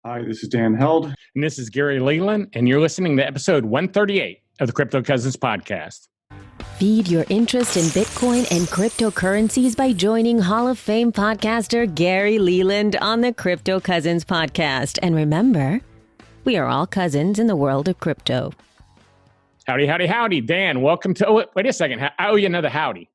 Hi, this is Dan Held. And this is Gary Leland, and you're listening to episode 138 of the Crypto Cousins podcast. Feed your interest in Bitcoin and cryptocurrencies by joining Hall of Fame podcaster Gary Leland on the Crypto Cousins podcast. And remember, we are all cousins in the world of crypto. Howdy, howdy, howdy. Dan, welcome to... Oh, wait a second. I owe you another howdy.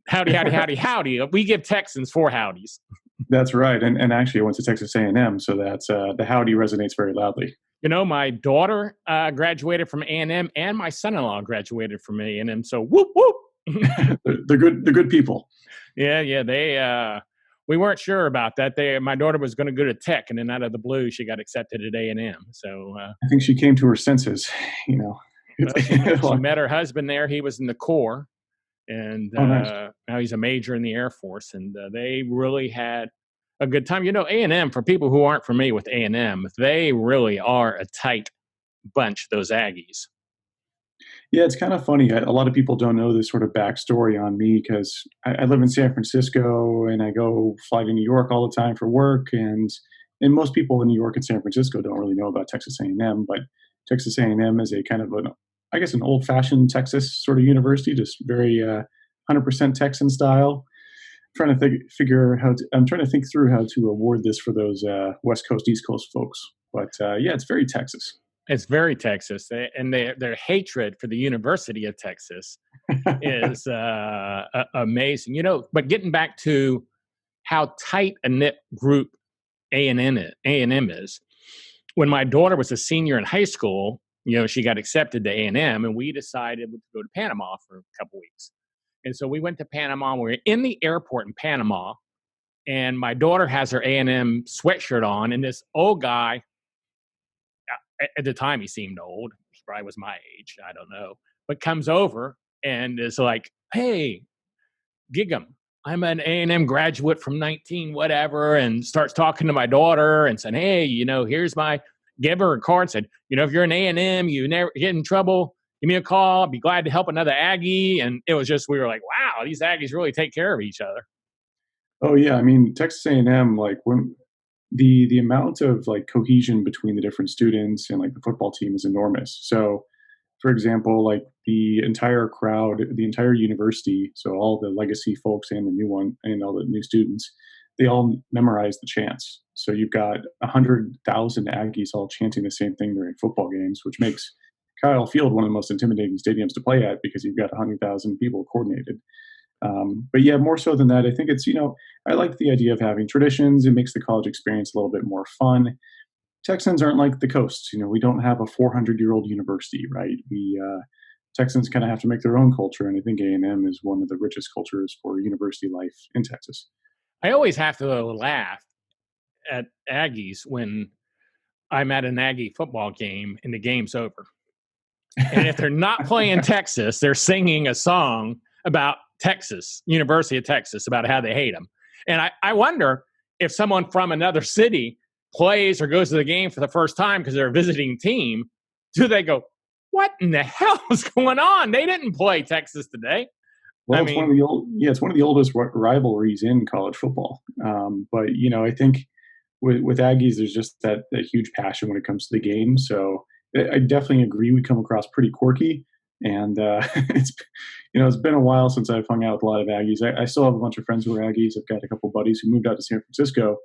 Howdy, howdy, howdy, howdy. We give Texans 4 howdies. That's right. And actually, I went to Texas A&M, so that's the howdy resonates very loudly. You know, my daughter graduated from A&M, and my son-in-law graduated from A&M. So whoop whoop. They're good people. Yeah. They we weren't sure about that. My daughter was going to go to Tech, and then out of the blue, she got accepted at A&M. So I think she came to her senses. You know, she met her husband there. He was in the Corps, and nice. Now he's a major in the Air Force. And they really had a good time. You know, A&M, for people who aren't familiar with A&M, they really are a tight bunch, those Aggies. Yeah, it's kind of funny. A lot of people don't know this sort of backstory on me because I live in San Francisco and I go fly to New York all the time for work. And most people in New York and San Francisco don't really know about Texas A&M, but Texas A&M is a kind of an old-fashioned Texas sort of university, just very 100% Texan style. I'm trying to think through how to award this for those West Coast, East Coast folks. But yeah, it's very Texas. It's very Texas. And their hatred for the University of Texas is amazing. You know, but getting back to how tight a knit group A&M is, when my daughter was a senior in high school, you know, she got accepted to A&M, and we decided to go to Panama for a couple weeks. And so we went to Panama. We were in the airport in Panama, and my daughter has her A&M sweatshirt on, and this old guy, at the time he seemed old, he probably was my age, I don't know, but comes over and is like, "Hey, Gig'em, I'm an A&M graduate from 19 whatever," and starts talking to my daughter and saying, "Hey, you know, give her a card, said, you know, if you're an A&M, you never get in trouble, give me a call. I'd be glad to help another Aggie." And it was just, we were like, wow, these Aggies really take care of each other. Oh yeah, I mean, Texas A&M, like when the amount of like cohesion between the different students and like the football team is enormous. So, for example, like the entire crowd, the entire university, so all the legacy folks and the new one and all the new students, they all memorize the chants. So you've got 100,000 Aggies all chanting the same thing during football games, which makes Kyle Field one of the most intimidating stadiums to play at because you've got 100,000 people coordinated. But yeah, more so than that, I think it's, you know, I like the idea of having traditions. It makes the college experience a little bit more fun. Texans aren't like the coast. You know, we don't have a 400-year-old university, right? Texans kind of have to make their own culture, and I think A&M is one of the richest cultures for university life in Texas. I always have to laugh at Aggies when I'm at an Aggie football game and the game's over. And if they're not playing Texas, they're singing a song about Texas, University of Texas, about how they hate them. And I wonder if someone from another city plays or goes to the game for the first time because they're a visiting team, do they go, what in the hell is going on? They didn't play Texas today. Well, it's one of the oldest rivalries in college football. But, you know, I think with Aggies, there's just that huge passion when it comes to the game. So I definitely agree. We come across pretty quirky, and it's been a while since I've hung out with a lot of Aggies. I still have a bunch of friends who are Aggies. I've got a couple buddies who moved out to San Francisco.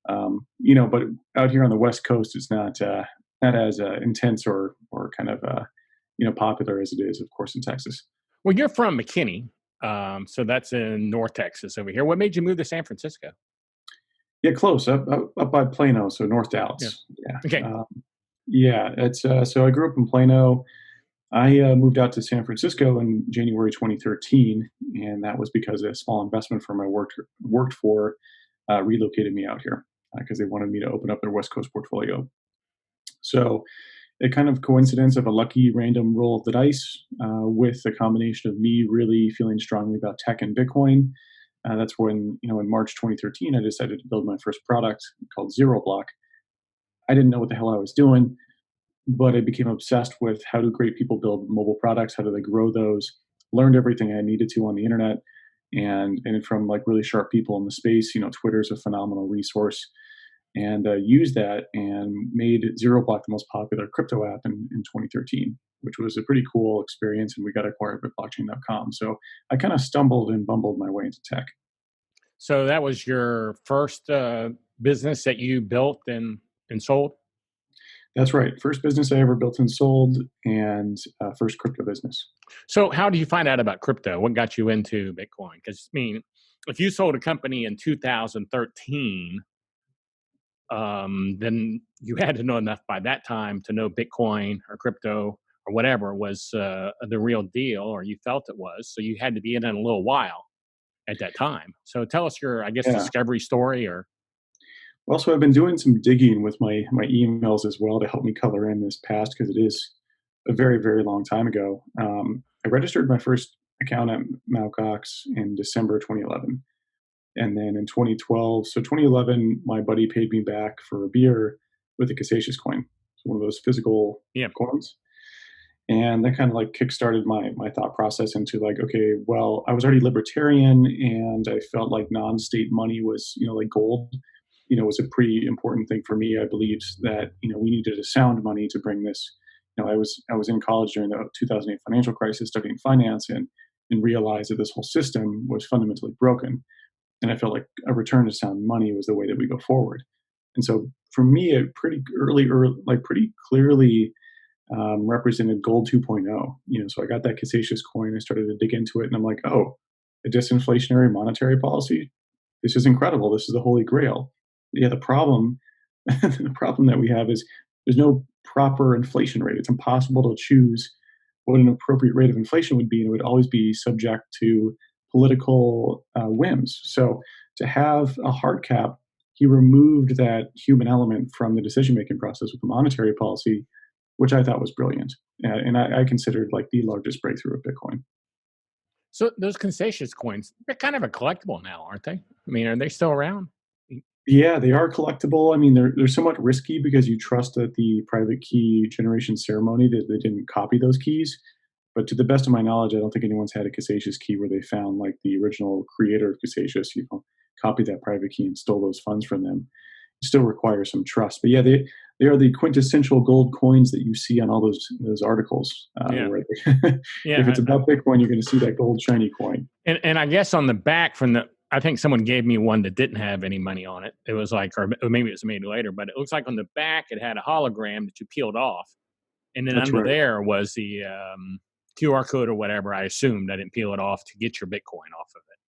But out here on the West Coast, it's not as intense or kind of popular as it is, of course, in Texas. Well, you're from McKinney, so that's in North Texas over here. What made you move to San Francisco? Yeah, close up by Plano, so North Dallas. Yeah. Okay. It's so I grew up in Plano. I moved out to San Francisco in January 2013, and that was because a small investment firm I worked for relocated me out here because they wanted me to open up their West Coast portfolio. So a kind of coincidence of a lucky random roll of the dice with a combination of me really feeling strongly about tech and Bitcoin. That's when, in March 2013, I decided to build my first product called Zero Block. I didn't know what the hell I was doing, but I became obsessed with how do great people build mobile products, how do they grow those, learned everything I needed to on the internet, and from like really sharp people in the space. Twitter's a phenomenal resource. and used that and made Zero Block the most popular crypto app in 2013, which was a pretty cool experience. And we got acquired by blockchain.com. So I kind of stumbled and bumbled my way into tech. So that was your first business that you built and sold? That's right. First business I ever built and sold, and first crypto business. So how do you find out about crypto? What got you into Bitcoin? Because, I mean, if you sold a company in 2013, then you had to know enough by that time to know Bitcoin or crypto or whatever was the real deal, or you felt it was. So you had to be in it a little while at that time. So tell us your, I guess, Yeah. discovery story. Or Well, so I've been doing some digging with my emails as well to help me color in this past, because it is a very, very long time ago. I registered my first account at Mt. Gox in December 2011. And then in 2012, so 2011, my buddy paid me back for a beer with a Casacious coin. So one of those physical coins. And that kind of like kickstarted my thought process into like, okay, well, I was already libertarian and I felt like non-state money was, like gold, was a pretty important thing for me. I believed that, we needed a sound money to bring this. I was in college during the 2008 financial crisis studying finance and realized that this whole system was fundamentally broken. And I felt like a return to sound money was the way that we go forward. And so for me, it pretty clearly represented gold 2.0. So I got that Casacious coin. I started to dig into it, and I'm like, oh, a disinflationary monetary policy. This is incredible. This is the holy grail. Yeah, the problem that we have is there's no proper inflation rate. It's impossible to choose what an appropriate rate of inflation would be, and it would always be subject to political whims. So to have a hard cap, he removed that human element from the decision-making process with the monetary policy, which I thought was brilliant. And I considered like the largest breakthrough of Bitcoin. so those Casacious coins, they're kind of a collectible now, aren't they? I mean, are they still around? Yeah, they are collectible. I mean, they're somewhat risky because you trust that the private key generation ceremony that they didn't copy those keys. But to the best of my knowledge, I don't think anyone's had a Casacious key where they found like the original creator of Casacious, copied that private key and stole those funds from them. It still requires some trust. But yeah, they are the quintessential gold coins that you see on all those articles. Where if it's about Bitcoin, you're going to see that gold shiny coin. And I guess on the back I think someone gave me one that didn't have any money on it. It was like, or maybe it was made later, but it looks like on the back it had a hologram that you peeled off. And then That's under right. there was the QR code or whatever. I assumed I didn't peel it off to get your Bitcoin off of it.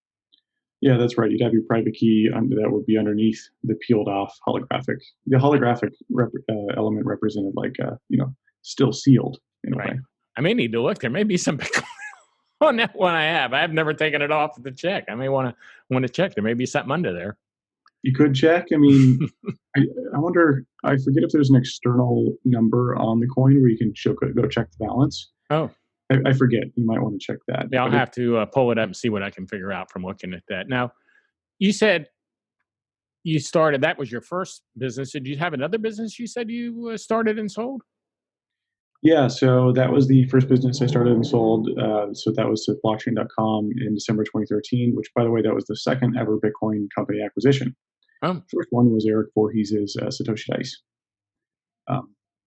Yeah, that's right. You'd have your private key that would be underneath the peeled off holographic. The holographic element represented like, still sealed in a way. I may need to look. There may be some Bitcoin on that one I have. I've never taken it off to check. I may want to check. There may be something under there. You could check. I mean, I wonder, I forget if there's an external number on the coin where you can go check the balance. Oh. I forget. You might want to check that. Yeah, I'll have to pull it up and see what I can figure out from looking at that. Now, you said you started, that was your first business. Did you have another business you said you started and sold? Yeah, so that was the first business I started and sold. So that was at blockchain.com in December 2013, which, by the way, that was the second ever Bitcoin company acquisition. Oh. First one was Eric Voorhees' Satoshi Dice.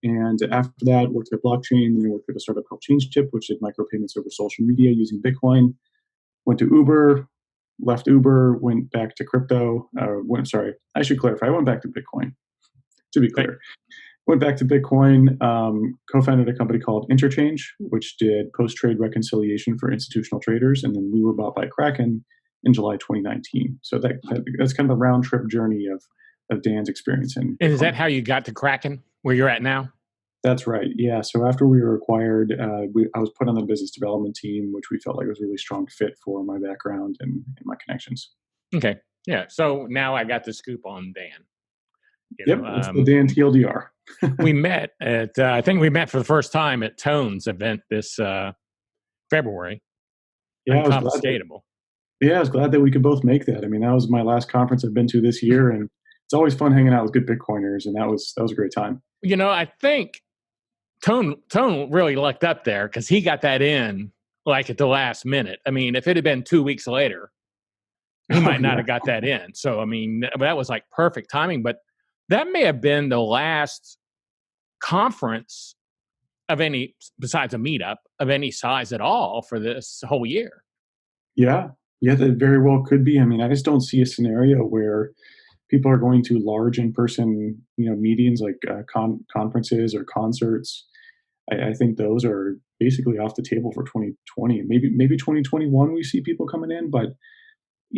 And after that, worked at blockchain, then I worked at a startup called ChangeTip, which did micropayments over social media using Bitcoin. Went to Uber, left Uber, went back to crypto. I should clarify. I went back to Bitcoin, to be clear. Went back to Bitcoin, co-founded a company called Interchange, which did post-trade reconciliation for institutional traders. And then we were bought by Kraken in July 2019. So that's kind of a round trip journey of Dan's experience. And is that how you got to Kraken, where you're at now? That's right. Yeah. So after we were acquired, I was put on the business development team, which we felt like was a really strong fit for my background and my connections. Okay. Yeah. So now I got the scoop on Dan. It's the Dan TLDR. We met at, I think we met for the first time at Tone's event this February. Yeah, I was glad that we could both make that. I mean, that was my last conference I've been to this year, and it's always fun hanging out with good Bitcoiners, and that was a great time. I think Tone really lucked up there because he got that in like at the last minute. I mean, if it had been 2 weeks later, he might not have got that in. So, I mean, that was like perfect timing. But that may have been the last conference of any, besides a meetup, of any size at all for this whole year. Yeah. Yeah, that very well could be. I mean, I just don't see a scenario where people are going to large in-person, meetings like conferences or concerts. I think those are basically off the table for 2020. Maybe 2021 we see people coming in, but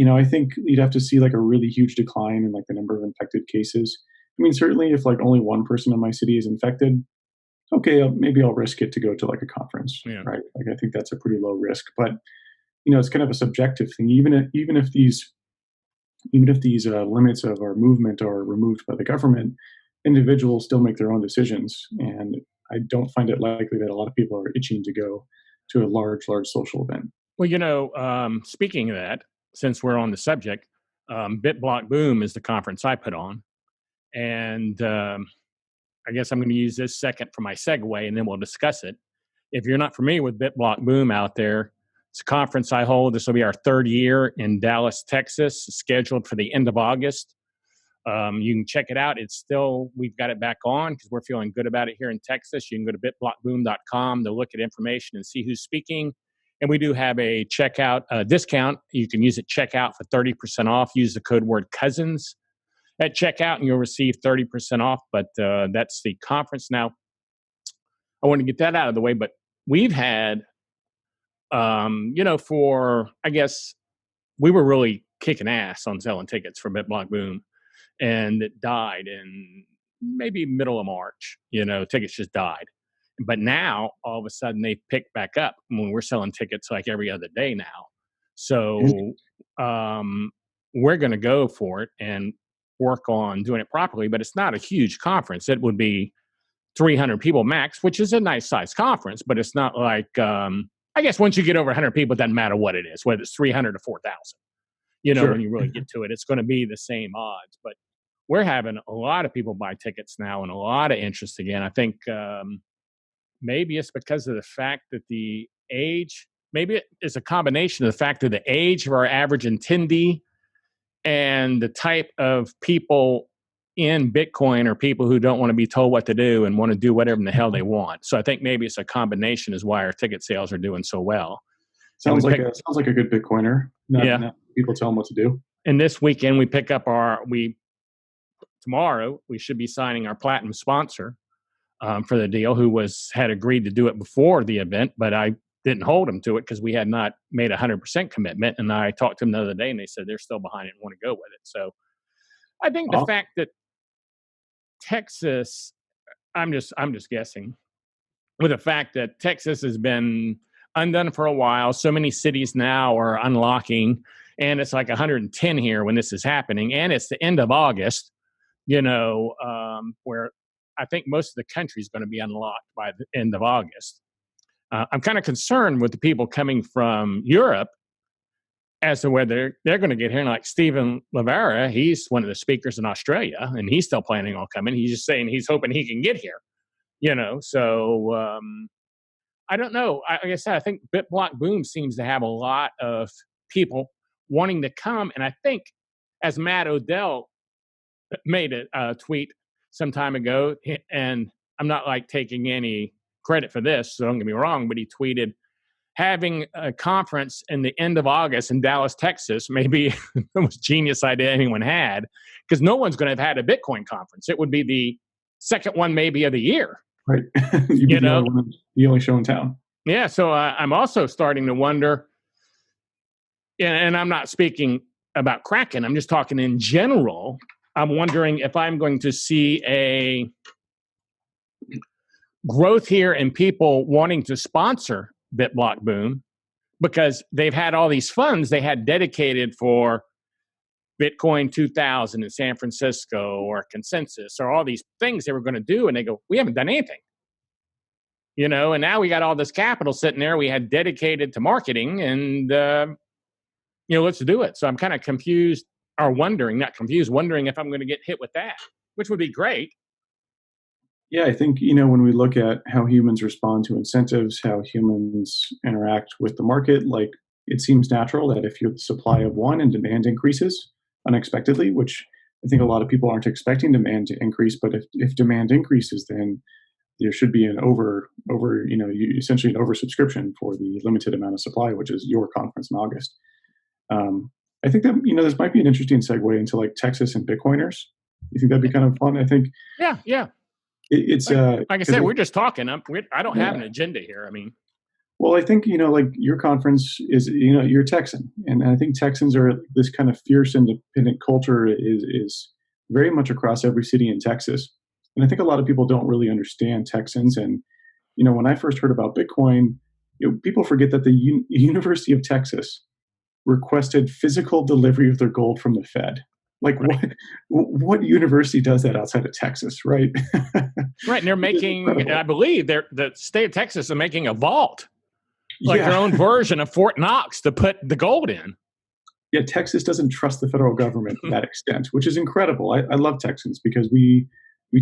I think you'd have to see like a really huge decline in like the number of infected cases. I mean, certainly if like only one person in my city is infected, okay, maybe I'll risk it to go to like a conference, Yeah. right? Like I think that's a pretty low risk, but it's kind of a subjective thing. Even if these limits of our movement are removed by the government, individuals still make their own decisions, and I don't find it likely that a lot of people are itching to go to a large social event. Well, speaking of that, since we're on the subject, BitBlockBoom is the conference I put on, and I guess I'm going to use this second for my segue, and then we'll discuss it. If you're not familiar with BitBlockBoom out there, it's a conference I hold. This will be our third year in Dallas, Texas, scheduled for the end of August. You can check it out. We've got it back on because we're feeling good about it here in Texas. You can go to bitblockboom.com to look at information and see who's speaking. And we do have a checkout discount. You can use it checkout for 30% off. Use the code word cousins at checkout and you'll receive 30% off. But that's the conference. Now, I want to get that out of the way, but we've had, I guess we were really kicking ass on selling tickets for BitBlockBoom, and it died in maybe middle of March. Tickets just died. But now, all of a sudden, they picked back up when we're selling tickets like every other day now. So we're going to go for it and work on doing it properly. But it's not a huge conference. It would be 300 people max, which is a nice size conference. But it's not like, I guess once you get over 100 people, it doesn't matter what it is, whether it's 300 or 4,000. Sure. When you really get to it, it's going to be the same odds. But we're having a lot of people buy tickets now and a lot of interest again. I think maybe it's because of the fact that the age, maybe it's a combination of the fact that the age of our average attendee and the type of people in Bitcoin are people who don't want to be told what to do and want to do whatever the hell they want. So I think maybe it's a combination is why our ticket sales are doing so well. Sounds like a good Bitcoiner. Not people tell them what to do. And this weekend we pick up tomorrow we should be signing our platinum sponsor for the deal, who had agreed to do it before the event, but I didn't hold him to it because we had not made 100% commitment. And I talked to him the other day, and they said they're still behind it and want to go with it. So I think the fact that Texas, I'm just guessing, with the fact that Texas has been undone for a while, so many cities now are unlocking, and it's like 110 here when this is happening, and it's the end of August, where I think most of the country is going to be unlocked by the end of August. I'm kind of concerned with the people coming from Europe as to whether they're going to get here. And like Stephen Lavera, he's one of the speakers in Australia, and he's still planning on coming. He's just saying he's hoping he can get here, So I don't know. Like I said, I think BitBlockBoom seems to have a lot of people wanting to come. And I think, as Matt Odell made a tweet some time ago, and I'm not like taking any credit for this, so don't get me wrong, but he tweeted, having a conference in the end of August in Dallas, Texas, may be the most genius idea anyone had, because no one's going to have had a Bitcoin conference. It would be the second one maybe of the year. Right. The only show in town. Yeah. So I'm also starting to wonder, and I'm not speaking about Kraken, I'm just talking in general. I'm wondering if I'm going to see a growth here in people wanting to sponsor BitBlockBoom, because they've had all these funds they had dedicated for Bitcoin 2000 in San Francisco or Consensus or all these things they were going to do. And they go, we haven't done anything, and now we got all this capital sitting there we had dedicated to marketing, and, let's do it. So I'm kind of confused, or wondering if I'm going to get hit with that, which would be great. Yeah, I think, when we look at how humans respond to incentives, how humans interact with the market, like it seems natural that if you have the supply of one and demand increases unexpectedly, which I think a lot of people aren't expecting demand to increase, but if demand increases, then there should be an essentially an oversubscription for the limited amount of supply, which is your conference in August. I think that, this might be an interesting segue into like Texas and Bitcoiners. You think that'd be kind of fun? I think. Yeah. It's like I said, we're just talking. I don't have an agenda here. I mean, well, I think, like your conference is, you're Texan. And I think Texans are this kind of fierce independent culture is very much across every city in Texas. And I think a lot of people don't really understand Texans. And, when I first heard about Bitcoin, people forget that the University of Texas requested physical delivery of their gold from the Fed. Like what university does that outside of Texas, right? Right. And they're making, I believe the state of Texas is making a vault. Like their own version of Fort Knox to put the gold in. Yeah, Texas doesn't trust the federal government to that extent, which is incredible. I love Texans because we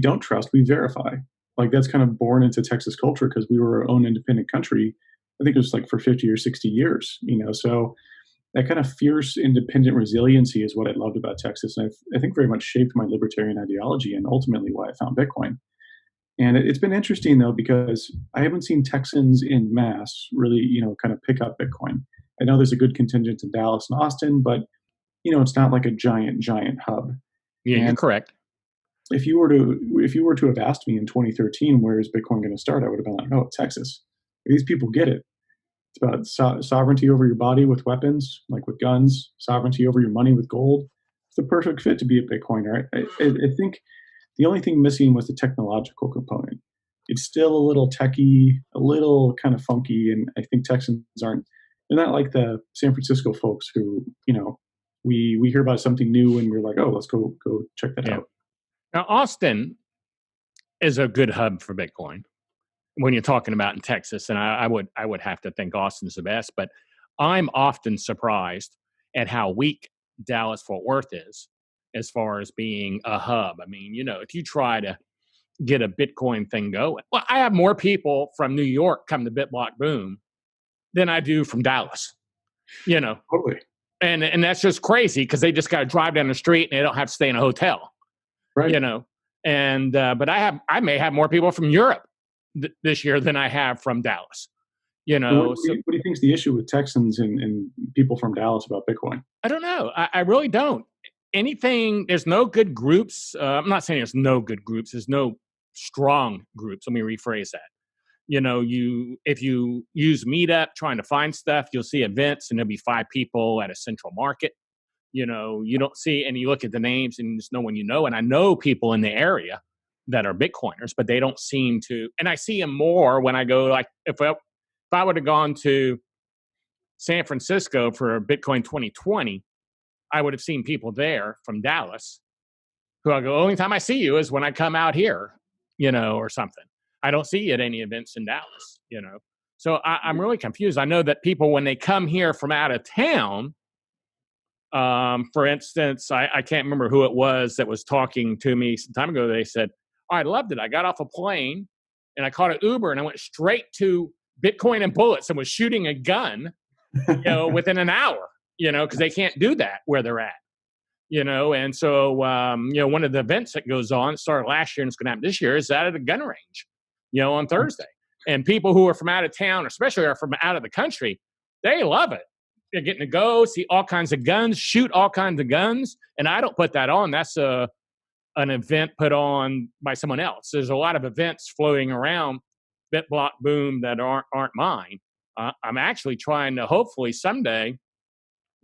don't trust, we verify. Like that's kind of born into Texas culture because we were our own independent country. I think it was like for 50 or 60 years, so that kind of fierce independent resiliency is what I loved about Texas. And I think very much shaped my libertarian ideology and ultimately why I found Bitcoin. And it's been interesting, though, because I haven't seen Texans in mass really, kind of pick up Bitcoin. I know there's a good contingent in Dallas and Austin, but, it's not like a giant hub. Yeah, and you're correct. If you were to have asked me in 2013, where is Bitcoin going to start? I would have been like, oh, Texas. These people get it. It's about sovereignty over your body with weapons, like with guns, sovereignty over your money with gold. It's the perfect fit to be a Bitcoiner. I think the only thing missing was the technological component. It's still a little techy, a little kind of funky, and I think Texans they're not like the San Francisco folks who, we hear about something new and we're like, oh, let's go check that out. Now, Austin is a good hub for Bitcoin when you're talking about in Texas, and I would have to think Austin's the best, but I'm often surprised at how weak Dallas-Fort Worth is as far as being a hub. I mean, if you try to get a Bitcoin thing going, well, I have more people from New York come to BitBlockBoom than I do from Dallas, Totally. And that's just crazy because they just got to drive down the street and they don't have to stay in a hotel, right? And but I may have more people from Europe this year than I have from Dallas. What do you think is the issue with Texans and people from Dallas about Bitcoin? I don't know. I really don't. There's no good groups. I'm not saying there's no good groups. There's no strong groups. Let me rephrase that. If you use Meetup trying to find stuff, you'll see events and there'll be 5 people at a central market. You don't see, and you look at the names and there's no one and I know people in the area that are Bitcoiners, but they don't seem to, and I see them more when I go, like, if I would have gone to San Francisco for Bitcoin 2020, I would have seen people there from Dallas who I go, only time I see you is when I come out here, or something. I don't see you at any events in Dallas, So I'm really confused. I know that people, when they come here from out of town, for instance, I can't remember who it was that was talking to me some time ago. They said, oh, I loved it. I got off a plane and I caught an Uber and I went straight to Bitcoin and bullets and was shooting a gun, within an hour, because they can't do that where they're at, and so, one of the events that goes on, started last year and it's going to happen this year, is out at a gun range, on Thursday. And people who are from out of town, especially are from out of the country, they love it. They're getting to go see all kinds of guns, shoot all kinds of guns. And I don't put that on. That's an event put on by someone else. There's a lot of events floating around BitBlockBoom that aren't mine. I'm actually trying to, hopefully someday,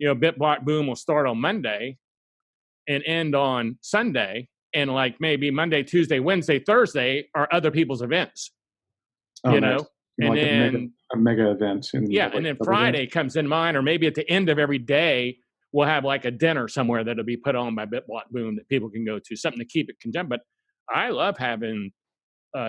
BitBlockBoom will start on Monday and end on Sunday. And like maybe Monday, Tuesday, Wednesday, Thursday are other people's events, Nice. And like then a mega event. And then Friday comes in mine, or maybe at the end of every day, we'll have like a dinner somewhere that'll be put on by BitBlockBoom that people can go to, something to keep it conjunct. But I love having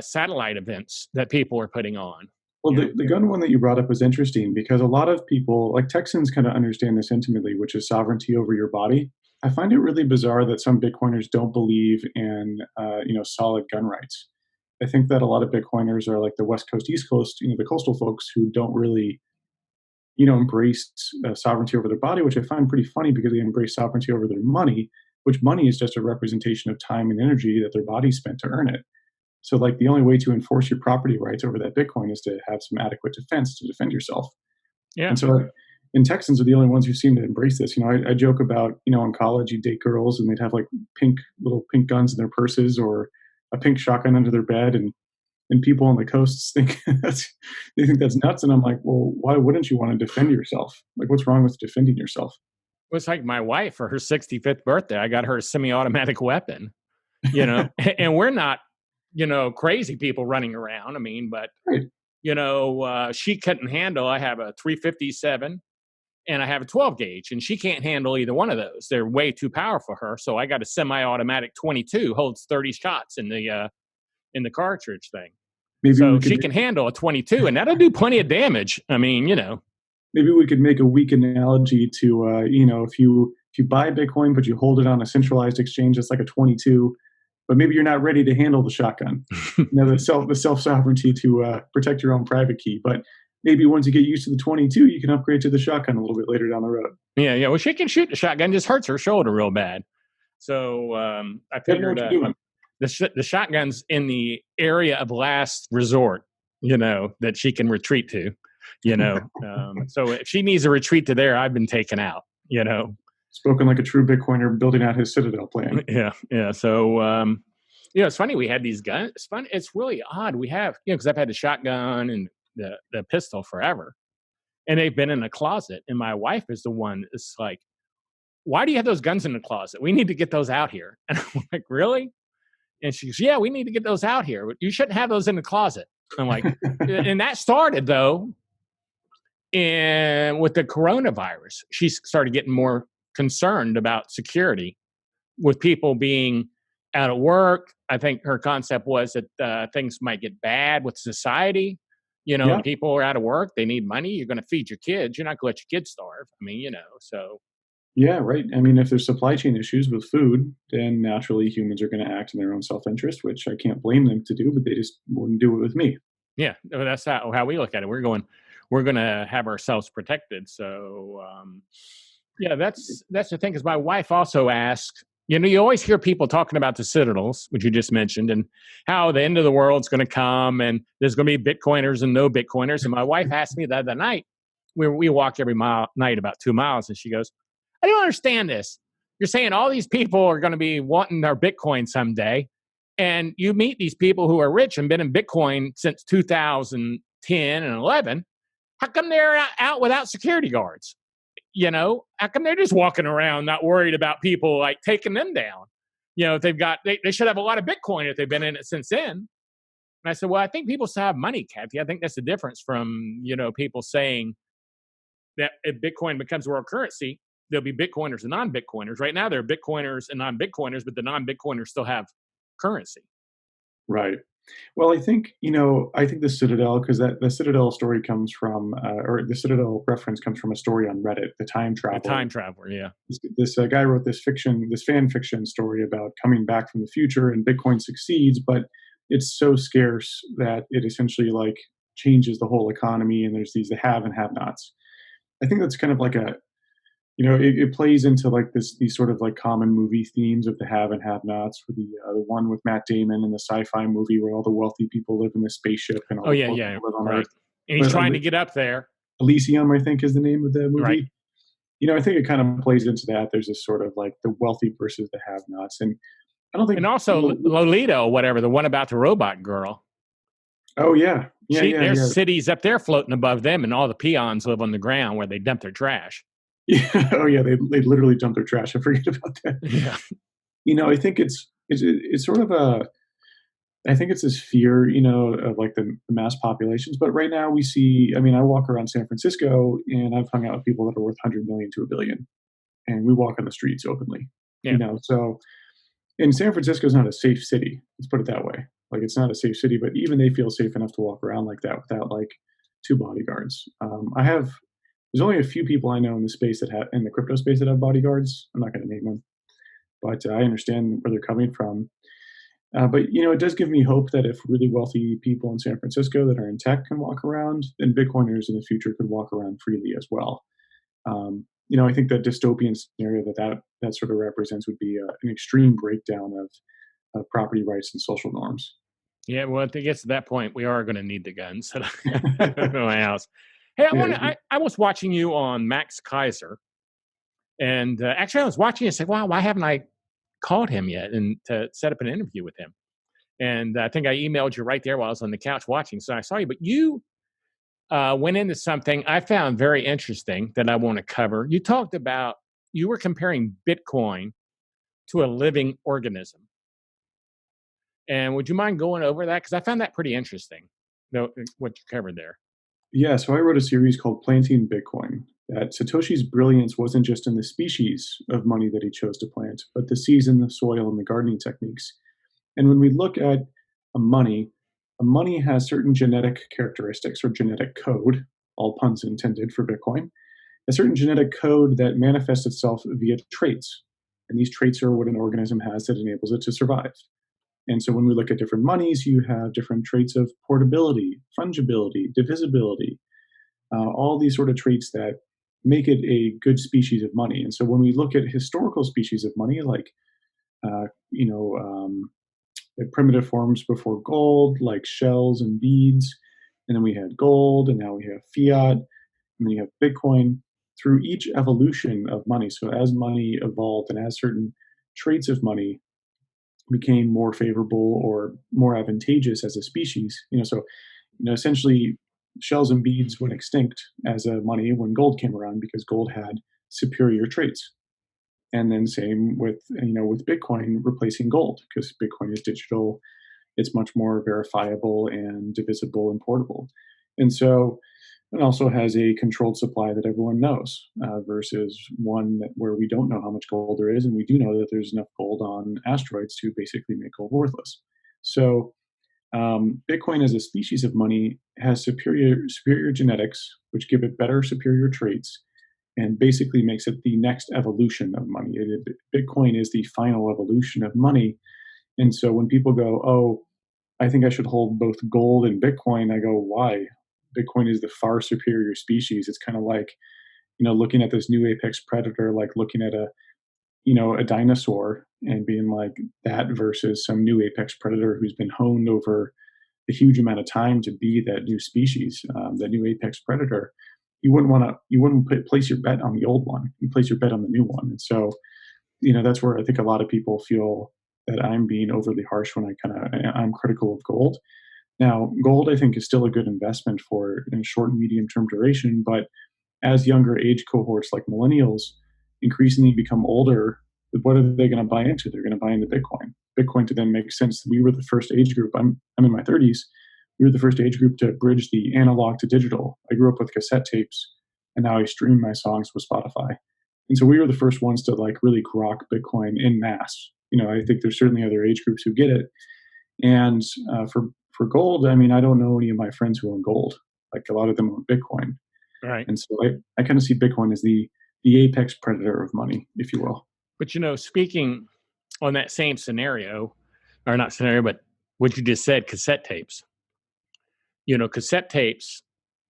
satellite events that people are putting on. Well, the gun one that you brought up was interesting because a lot of people, like Texans, kind of understand this intimately, which is sovereignty over your body. I find it really bizarre that some Bitcoiners don't believe in, solid gun rights. I think that a lot of Bitcoiners are like the West Coast, East Coast, the coastal folks who don't really, embrace sovereignty over their body, which I find pretty funny because they embrace sovereignty over their money. which money is just a representation of time and energy that their body spent to earn it. So like the only way to enforce your property rights over that Bitcoin is to have some adequate defense to defend yourself. Yeah. And so, and Texans are the only ones who seem to embrace this. I joke about, in college you date girls and they'd have like little pink guns in their purses or a pink shotgun under their bed, and people on the coasts think they think that's nuts. And I'm like, well, why wouldn't you want to defend yourself? Like, what's wrong with defending yourself? Well, it's like my wife for her 65th birthday. I got her a semi-automatic weapon, and we're not, crazy people running around. I mean, but, right. She couldn't handle, I have a 357 and I have a 12 gauge, and she can't handle either one of those. They're way too powerful for her. So I got a semi-automatic 22, holds 30 shots in the cartridge thing. Maybe so she can handle a 22, and that'll do plenty of damage. I mean, Maybe we could make a weak analogy to, if you buy Bitcoin but you hold it on a centralized exchange, it's like a 22, but maybe you're not ready to handle the shotgun. The self-sovereignty to protect your own private key. But maybe once you get used to the 22, you can upgrade to the shotgun a little bit later down the road. Yeah. Well, she can shoot the shotgun; just hurts her shoulder real bad. So I figured the shotgun's in the area of last resort, that she can retreat to. So if she needs a retreat to there, I've been taken out, Spoken like a true Bitcoiner building out his citadel plan. Yeah. So, it's funny. We had these guns. It's fun. It's really odd. We have, because I've had the shotgun and the pistol forever, and they've been in the closet. And my wife is the one that's like, why do you have those guns in the closet? We need to get those out here. And I'm like, really? And she goes, yeah, we need to get those out here. You shouldn't have those in the closet. I'm like, and that started though. And with the coronavirus, she started getting more concerned about security with people being out of work. I think her concept was that things might get bad with society. People are out of work. They need money. You're going to feed your kids. You're not going to let your kids starve. I mean, so. Yeah, right. I mean, if there's supply chain issues with food, then naturally humans are going to act in their own self-interest, which I can't blame them to do, but they just wouldn't do it with me. Yeah, that's how we look at it. We're going to have ourselves protected. So, that's the thing. Because my wife also asked, you always hear people talking about the citadels, which you just mentioned, and how the end of the world's going to come, and there's going to be Bitcoiners and no Bitcoiners. And my wife asked me the other night, we walk every night about 2 miles, and she goes, I don't understand this. You're saying all these people are going to be wanting their Bitcoin someday, and you meet these people who are rich and been in Bitcoin since 2010 and 11. How come they're out without security guards? How come they're just walking around not worried about people like taking them down? If they should have a lot of Bitcoin if they've been in it since then. And I said, well, I think people still have money, Kathy. I think that's the difference from, people saying that if Bitcoin becomes world currency, there'll be Bitcoiners and non-Bitcoiners. Right now, there are Bitcoiners and non-Bitcoiners, but the non-Bitcoiners still have currency. Right. Well, I think the Citadel, because the Citadel story comes from, or the Citadel reference comes from a story on Reddit, The Time Traveler. The Time Traveler, yeah. This guy wrote this fan fiction story about coming back from the future, and Bitcoin succeeds, but it's so scarce that it essentially like changes the whole economy, and there's the have and have-nots. I think that's kind of like it plays into like these sort of like common movie themes of the have and have-nots. For the one with Matt Damon in the sci-fi movie where all the wealthy people live in the spaceship and all the yeah, live on right. Earth. And he's trying to get up there. Elysium, I think, is the name of the movie. Right. I think it kind of plays into that. There's this sort of like the wealthy versus the have-nots, and I don't think. And also Lolita, whatever, the one about the robot girl. Oh yeah, There's cities up there floating above them, and all the peons live on the ground where they dump their trash. Yeah. Oh yeah. They literally dump their trash. I forget about that. Yeah. I think it's sort of I think it's this fear, of like the mass populations. But right now we see, I walk around San Francisco and I've hung out with people that are worth 100 million to a billion, and we walk on the streets openly. Yeah. So, and San Francisco is not a safe city. Let's put it that way. Like, it's not a safe city, but even they feel safe enough to walk around like that without like 2 bodyguards. There's only a few people I know in the crypto space that have bodyguards. I'm not going to name them, but I understand where they're coming from. But it does give me hope that if really wealthy people in San Francisco that are in tech can walk around, then Bitcoiners in the future could walk around freely as well. I think that dystopian scenario that sort of represents would be an extreme breakdown of property rights and social norms. Yeah, well, if it gets to that point, we are going to need the guns at my house. Hey, Yeah, I was watching you on Max Kaiser, and actually, I was watching and said, "Wow, why haven't I called him yet and to set up an interview with him?" And I think I emailed you right there while I was on the couch watching. So I saw you, but you went into something I found very interesting that I want to cover. You talked about you were comparing Bitcoin to a living organism. And would you mind going over that? Because I found that pretty interesting, what you covered there. yeah. So I wrote a series called Planting Bitcoin. That Satoshi's brilliance wasn't just in the species of money that he chose to plant, but the seeds in the soil and the gardening techniques. And when we look at a money has certain genetic characteristics or genetic code, all puns intended for Bitcoin, a certain genetic code that manifests itself via traits. And these traits are what an organism has that enables it to survive. And so when we look at different monies, you have different traits of portability, fungibility, divisibility, all these sort of traits that make it a good species of money. And so when we look at historical species of money, like uh, you know, um, the primitive forms before gold, like shells and beads, and then we had gold, and now we have fiat, and then you have Bitcoin. Through each evolution of money, so as money evolved and as certain traits of money became more favorable or more advantageous as a species, essentially shells and beads went extinct as a money when gold came around because gold had superior traits. And then same with Bitcoin replacing gold because Bitcoin is digital, it's much more verifiable and divisible and portable. And so it also has a controlled supply that everyone knows versus one where we don't know how much gold there is, and we do know that there's enough gold on asteroids to basically make gold worthless. So Bitcoin as a species of money has superior genetics, which give it better superior traits, and basically makes it the next evolution of money. Bitcoin is the final evolution of money, and so when people go, "Oh, I think I should hold both gold and Bitcoin," I go, "Why? Bitcoin is the far superior species." It's kind of like looking at this new apex predator, like looking at a dinosaur and being like that versus some new apex predator who's been honed over a huge amount of time to be that new species, that new apex predator. You wouldn't place your bet on the old one. You place your bet on the new one. And so, that's where I think a lot of people feel that I'm being overly harsh when I'm critical of gold. Now, gold I think is still a good investment for in short and medium term duration, but as younger age cohorts like millennials increasingly become older, what are they going to buy into? They're going to buy into Bitcoin. Bitcoin to them makes sense. We were the first age group. I'm in my 30s. We were the first age group to bridge the analog to digital. I grew up with cassette tapes, and now I stream my songs with Spotify. And so we were the first ones to like really grok Bitcoin in mass. I think there's certainly other age groups who get it. And for gold, I mean, I don't know any of my friends who own gold. Like a lot of them own Bitcoin. Right. And so I kind of see Bitcoin as the apex predator of money, if you will. But speaking on that same scenario, or not scenario, but what you just said, cassette tapes. Cassette tapes,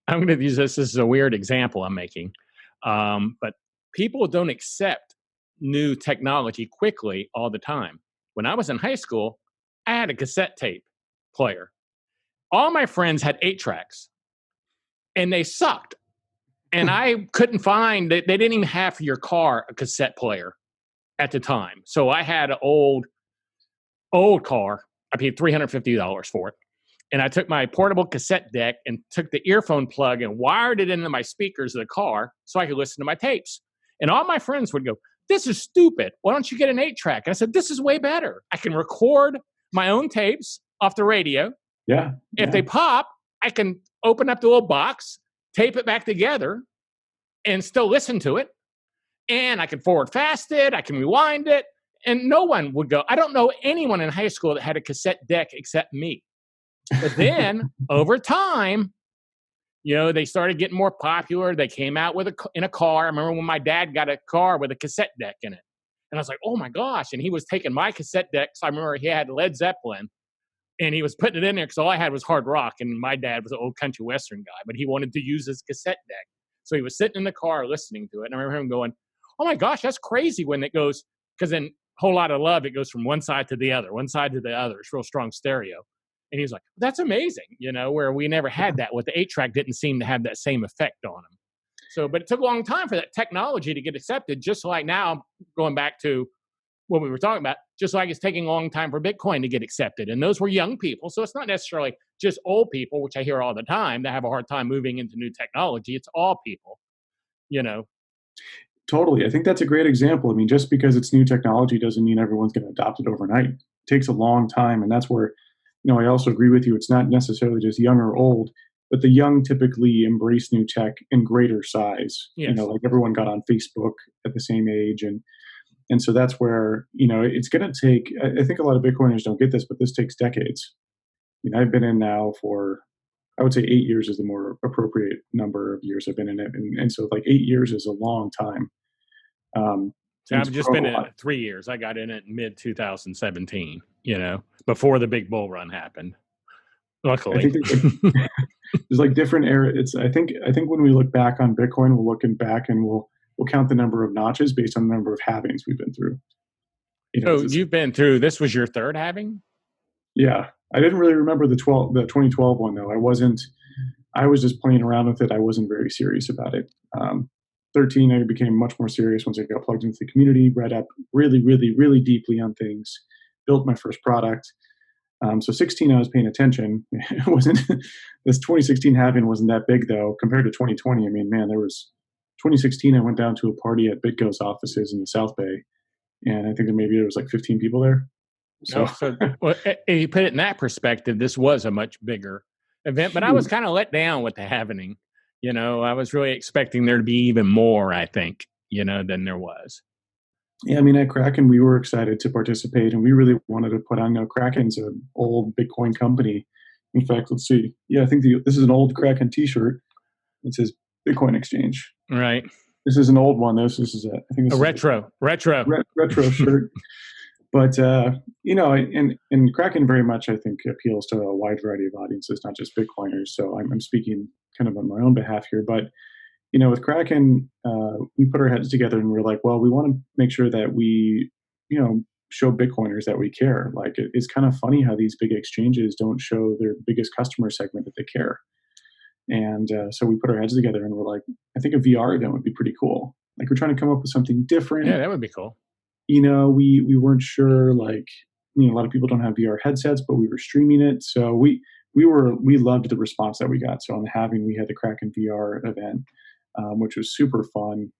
I'm going to use this as a weird example I'm making, but people don't accept new technology quickly all the time. When I was in high school, I had a cassette tape player. All my friends had 8-tracks, and they sucked. And I couldn't find, they didn't even have for your car a cassette player at the time. So I had an old car. I paid $350 for it. And I took my portable cassette deck and took the earphone plug and wired it into my speakers of the car so I could listen to my tapes. And all my friends would go, "This is stupid. Why don't you get an 8-track?" And I said, "This is way better. I can record my own tapes off the radio. Yeah. If they pop, I can open up the little box, tape it back together, and still listen to it. And I can forward fast it. I can rewind it." And no one would go. I don't know anyone in high school that had a cassette deck except me. But then over time, they started getting more popular. They came out in a car. I remember when my dad got a car with a cassette deck in it. And I was like, "Oh my gosh." And he was taking my cassette deck. So I remember he had Led Zeppelin and he was putting it in there because all I had was hard rock. And my dad was an old country western guy, but he wanted to use his cassette deck. So he was sitting in the car listening to it. And I remember him going, oh my gosh, that's crazy when it goes, because then Whole Lot of Love, it goes from one side to the other, one side to the other. It's real strong stereo. And he was like, that's amazing, where we never had that. With the 8-track didn't seem to have that same effect on him. So, but it took a long time for that technology to get accepted, just like now, going back to what we were talking about, just like it's taking a long time for Bitcoin to get accepted. And those were young people. So it's not necessarily just old people, which I hear all the time, that have a hard time moving into new technology. It's all people, Totally. I think that's a great example. I mean, just because it's new technology doesn't mean everyone's going to adopt it overnight. It takes a long time. And that's where, I also agree with you. It's not necessarily just young or old, but the young typically embrace new tech in greater size. Yes. Like everyone got on Facebook at the same age. And so that's where, it's going to take, I think a lot of Bitcoiners don't get this, but this takes decades. I've been in now for, I would say 8 years is the more appropriate number of years I've been in it. And so like 8 years is a long time. So I've just been in it 3 years. I got in it mid 2017, before the big bull run happened. Luckily. I think there's like different eras. I think when we look back on Bitcoin, we'll look back and we'll count the number of notches based on the number of halvings we've been through. So you've been through, this was your third halving? Yeah. I didn't really remember the 2012 one though. I was just playing around with it. I wasn't very serious about it. 13, I became much more serious once I got plugged into the community, read up really, really, really deeply on things, built my first product. So 16, I was paying attention. It wasn't, this 2016 halving wasn't that big though, compared to 2020. I mean, man, 2016, I went down to a party at BitGo's offices in the South Bay. And I think there was like 15 people there. So, well, if you put it in that perspective, this was a much bigger event, but I was kind of let down with the halving. I was really expecting there to be even more, I think, than there was. Yeah, I mean, at Kraken, we were excited to participate, and we really wanted to put on. Kraken's an old Bitcoin company. In fact, let's see. Yeah, I think this is an old Kraken T-shirt. It says Bitcoin Exchange. Right. This is an old one. This is I think this a is retro shirt. But and Kraken very much, I think, appeals to a wide variety of audiences, not just Bitcoiners. So I'm speaking kind of on my own behalf here, but with Kraken, we put our heads together and we're like, well, we want to make sure that we, show Bitcoiners that we care. Like it's kind of funny how these big exchanges don't show their biggest customer segment that they care. And so we put our heads together and we're like, I think a VR event would be pretty cool. Like we're trying to come up with something different. Yeah, that would be cool. We weren't sure, like, a lot of people don't have VR headsets, but we were streaming it. So we loved the response that we got. So on the halving, we had the Kraken VR event, which was super fun.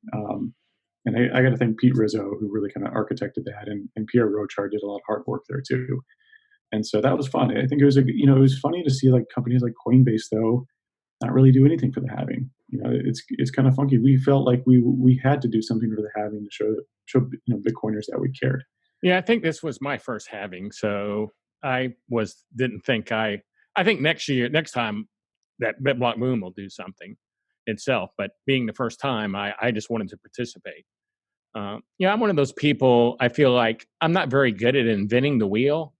And I got to thank Pete Rizzo, who really kind of architected that, and Pierre Rochard did a lot of hard work there too. And so that was fun. I think it was it was funny to see like companies like Coinbase though not really do anything for the halving. It's kind of funky. We felt like we had to do something for the halving to show Bitcoiners that we cared. Yeah, I think this was my first halving, so I think next time that BitBlockBOOM will do something itself. But being the first time, I just wanted to participate. I'm one of those people. I feel like I'm not very good at inventing the wheel,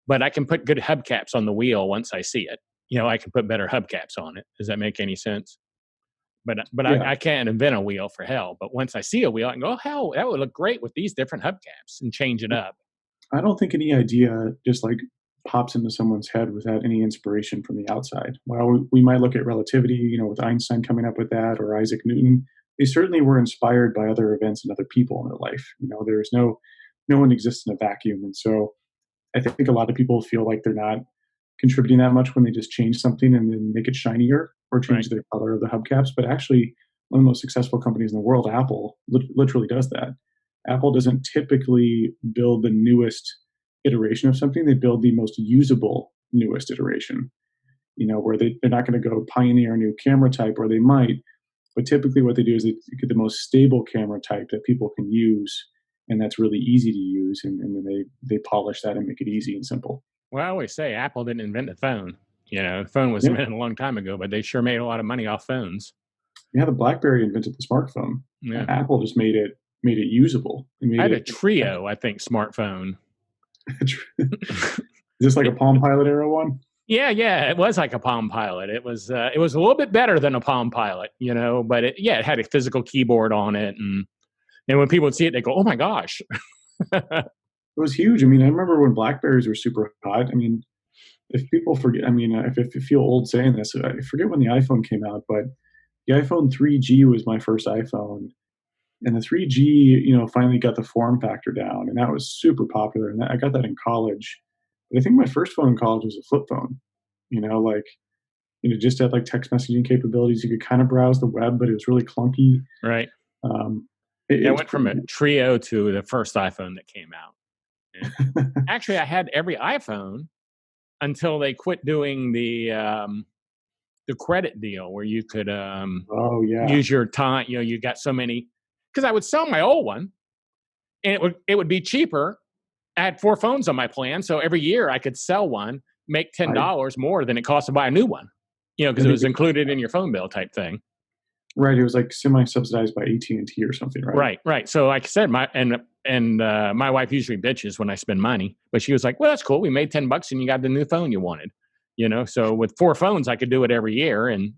but I can put good hubcaps on the wheel once I see it. I can put better hubcaps on it. Does that make any sense? But yeah. I can't invent a wheel for hell. But once I see a wheel, I can go, oh, hell, that would look great with these different hubcaps and change it up. I don't think any idea just like pops into someone's head without any inspiration from the outside. Well, we might look at relativity, with Einstein coming up with that, or Isaac Newton. They certainly were inspired by other events and other people in their life. There's no one exists in a vacuum. And so I think a lot of people feel like they're not contributing that much when they just change something and then make it shinier or change the color of the hubcaps. But actually, one of the most successful companies in the world, Apple, literally does that. Apple doesn't typically build the newest iteration of something. They build the most usable newest iteration, where they're not going to go pioneer a new camera type, or they might. But typically what they do is they get the most stable camera type that people can use, and that's really easy to use. And then they polish that and make it easy and simple. Well, I always say Apple didn't invent the phone. The phone was invented a long time ago, but they sure made a lot of money off phones. Yeah, the BlackBerry invented the smartphone. Yeah. Apple just made it usable. I had a Trio, I think, smartphone. Is this like a Palm Pilot era one? Yeah, it was like a Palm Pilot. It was a little bit better than a Palm Pilot, but it had a physical keyboard on it, and when people would see it, they go, "Oh my gosh!" It was huge. I mean, I remember when Blackberries were super hot. I mean, if people forget, I mean, if you feel old saying this, I forget when the iPhone came out, but the iPhone 3G was my first iPhone, and the 3G, finally got the form factor down, and that was super popular. And I got that in college. But I think my first phone in college was a flip phone. Like just had like text messaging capabilities. You could kind of browse the web, but it was really clunky. Right. Um, I it's went from a Trio to the first iPhone that came out. And actually, I had every iPhone until they quit doing the credit deal where you could use your time. You got so many, because I would sell my old one, and it would be cheaper. I had 4 phones on my plan, so every year I could sell one, make $10 more than it cost to buy a new one. Because it was included in your phone bill type thing. Right. It was like semi-subsidized by AT&T or something, right? Right. So like I said, my wife usually bitches when I spend money, but she was like, "Well, that's cool. We made $10 and you got the new phone you wanted." So with 4 phones, I could do it every year, and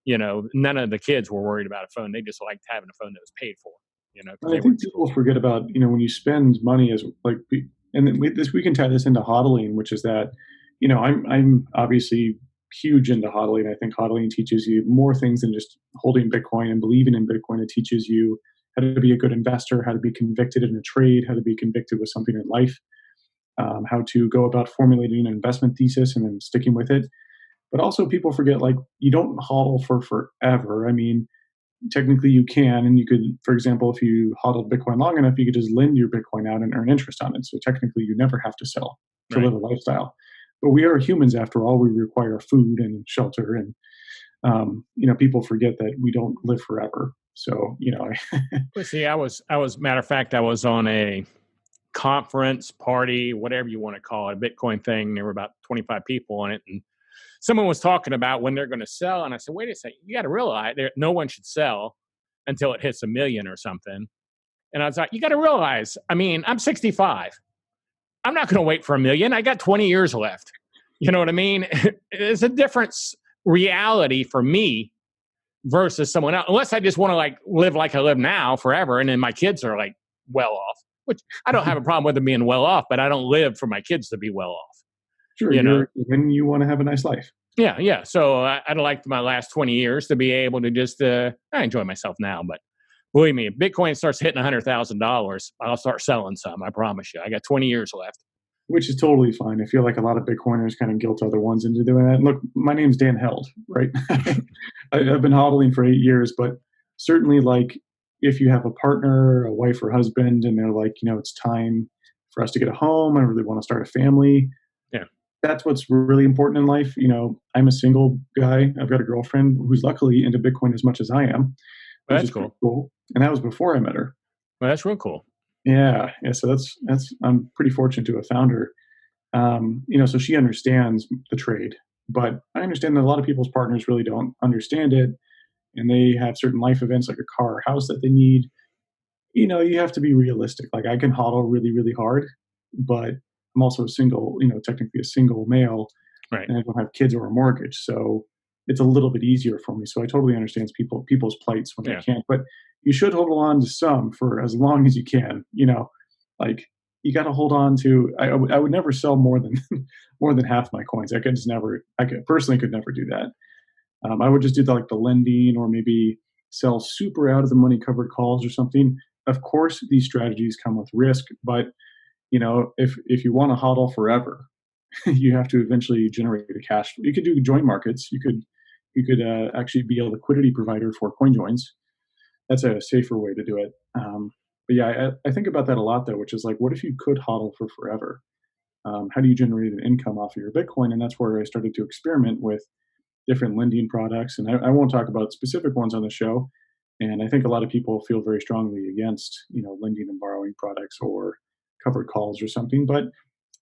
none of the kids were worried about a phone. They just liked having a phone that was paid for. I think people forget about when you spend money as like, and then we can tie this into hodling, which is that I'm obviously huge into hodling. I think hodling teaches you more things than just holding Bitcoin and believing in Bitcoin. It teaches you how to be a good investor, how to be convicted in a trade, how to be convicted with something in life, how to go about formulating an investment thesis and then sticking with it. But also people forget, like, you don't hodl for forever. I mean, technically you can, and you could, for example, if you hodled Bitcoin long enough, you could just lend your Bitcoin out and earn interest on it. So technically you never have to sell to live a lifestyle. But we are humans after all. We require food and shelter, and people forget that we don't live forever. So Well, see, I was matter of fact, I was on a conference, party, whatever you want to call it, a Bitcoin thing. There were about 25 people on it, and someone was talking about when they're going to sell, and I said, "Wait a second, you got to realize no one should sell until it hits 1 million or something." And I was like, "You got to realize, I mean, I'm 65. I'm not going to wait for 1 million. I got 20 years left." You know what I mean? It's a different reality for me versus someone else, unless I just want to like live like I live now forever, and then my kids are like well off, which I don't have a problem with them being well off, but I don't live for my kids to be well off. Sure, when you want to have a nice life. Yeah. So I'd like my last 20 years to be able to just, I enjoy myself now, but believe me, if Bitcoin starts hitting $100,000, I'll start selling some. I promise you. I got 20 years left. Which is totally fine. I feel like a lot of Bitcoiners kind of guilt other ones into doing that. Look, my name's Dan Held, right? I've been hodling for 8 years, but certainly, like, if you have a partner, a wife or husband, and they're like, it's time for us to get a home, I really want to start a family. Yeah. That's what's really important in life. I'm a single guy. I've got a girlfriend who's luckily into Bitcoin as much as I am. Well, that's cool. And that was before I met her. Well, that's real cool. Yeah. So that's I'm pretty fortunate to have found her. So she understands the trade, but I understand that a lot of people's partners really don't understand it, and they have certain life events like a car or house that they need. You have to be realistic. Like, I can hodl really, really hard, but I'm also a single, technically a single male, right? And I don't have kids or a mortgage, so it's a little bit easier for me. So I totally understand people's plights when they can't, but you should hold on to some for as long as you can. Like, you got to hold on to. I would never sell more than more than half my coins. I personally could never do that. I would just do the lending, or maybe sell super out of the money covered calls or something. Of course, these strategies come with risk, but if you want to hodl forever, you have to eventually generate a cash. You could do joint markets. You could actually be a liquidity provider for CoinJoins. That's a safer way to do it. But yeah, I think about that a lot, though, which is like, what if you could hodl for forever? How do you generate an income off of your Bitcoin? And that's where I started to experiment with different lending products. And I won't talk about specific ones on the show. And I think a lot of people feel very strongly against, lending and borrowing products or covered calls or something. But